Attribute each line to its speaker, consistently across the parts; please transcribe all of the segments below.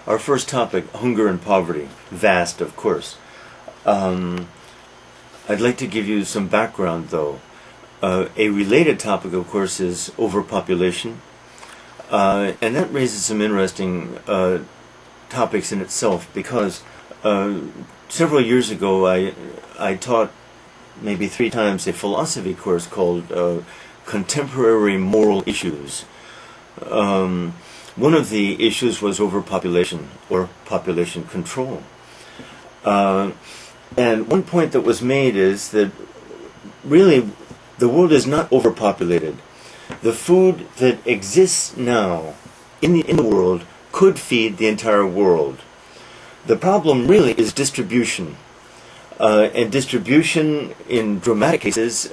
Speaker 1: Our first topic, hunger and poverty. Vast, of course. I'd like to give you some background, though. A related topic, of course, is overpopulation. And that raises some interesting topics in itself, because several years ago I taught maybe 3 times a philosophy course called Contemporary Moral Issues. One of the issues was overpopulation, or population control. And one point that was made is that really the world is not overpopulated. The food that exists now in the world could feed the entire world. The problem really is distribution. And distribution in dramatic cases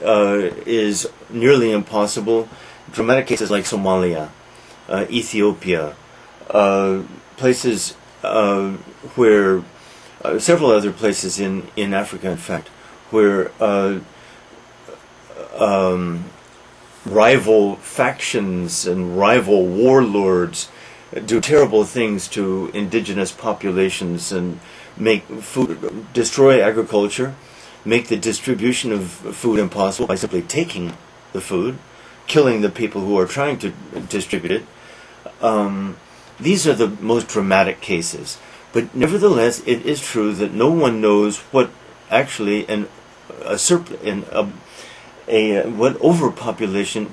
Speaker 1: is nearly impossible. Dramatic cases like Somalia, Ethiopia, places where several other places in Africa, in fact, where rival factions and rival warlords do terrible things to indigenous populations and make food, destroy agriculture, make the distribution of food impossible by simply taking the food, killing the people who are trying to distribute it. These are the most dramatic cases. But nevertheless, it is true that no one knows what actually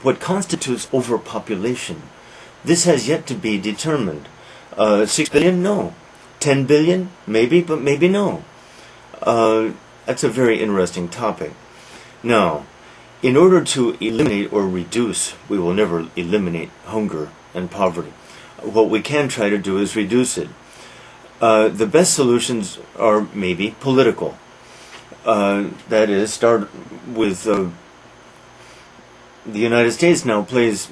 Speaker 1: what constitutes overpopulation. This has yet to be determined. 6 billion? No. 10 billion? Maybe, but maybe no. That's a very interesting topic. Now, in order to eliminate or reduce, we will never eliminate hunger and poverty. What we can try to do is reduce it. The best solutions are maybe political. That is, start with the United States now plays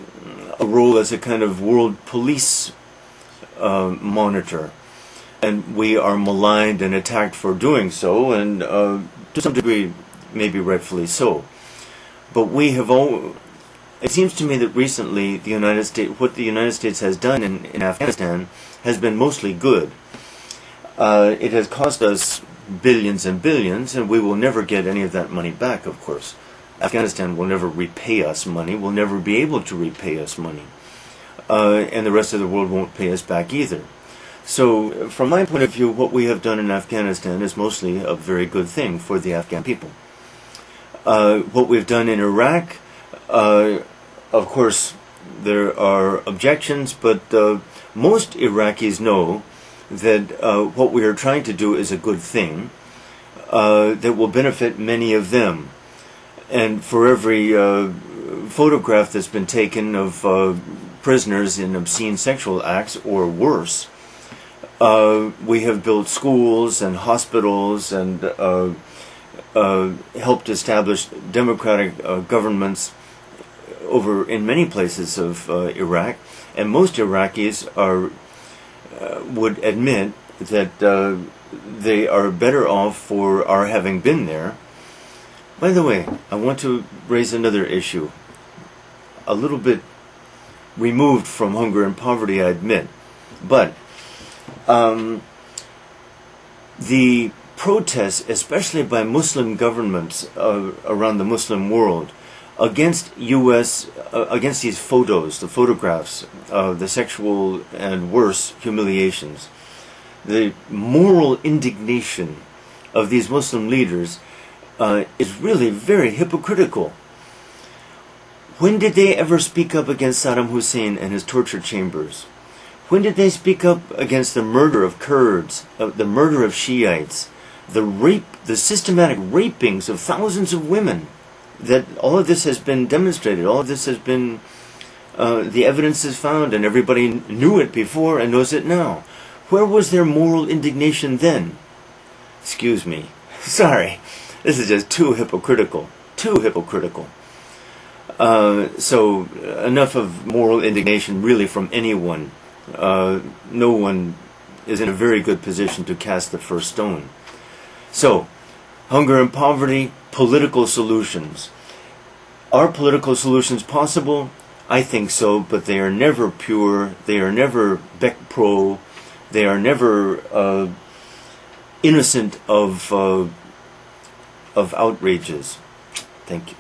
Speaker 1: a role as a kind of world police monitor. And we are maligned and attacked for doing so, and to some degree, maybe rightfully so. But we have it seems to me that recently what the United States has done in Afghanistan has been mostly good. It has cost us billions and billions, and we will never get any of that money back, of course. Afghanistan will never repay us money, will never be able to repay us money. And the rest of the world won't pay us back either. So, from my point of view, what we have done in Afghanistan is mostly a very good thing for the Afghan people. What we've done in Iraq, of course, there are objections, but most Iraqis know that what we are trying to do is a good thing that will benefit many of them. And for every photograph that's been taken of prisoners in obscene sexual acts or worse, we have built schools and hospitals and helped establish democratic governments in many places of Iraq. And most Iraqis would admit that they are better off for our having been there. By the way, I want to raise another issue, a little bit removed from hunger and poverty, I admit, but the protests, especially by Muslim governments around the Muslim world, against against these the photographs of the sexual and worse humiliations, the moral indignation of these Muslim leaders is really very hypocritical. When did they ever speak up against Saddam Hussein and his torture chambers? When did they speak up against the murder of Kurds, the murder of Shiites, the systematic rapings of thousands of women? That all of this has been demonstrated, all of this has been, the evidence is found, and everybody knew it before and knows it now. Where was their moral indignation then? Excuse me. Sorry. This is just too hypocritical. Too hypocritical. So, enough of moral indignation really from anyone. No one is in a very good position to cast the first stone. So, hunger and poverty, political solutions. Are political solutions possible? I think so, but they are never pure, they are never bec pro, They are never innocent of outrages. Thank you.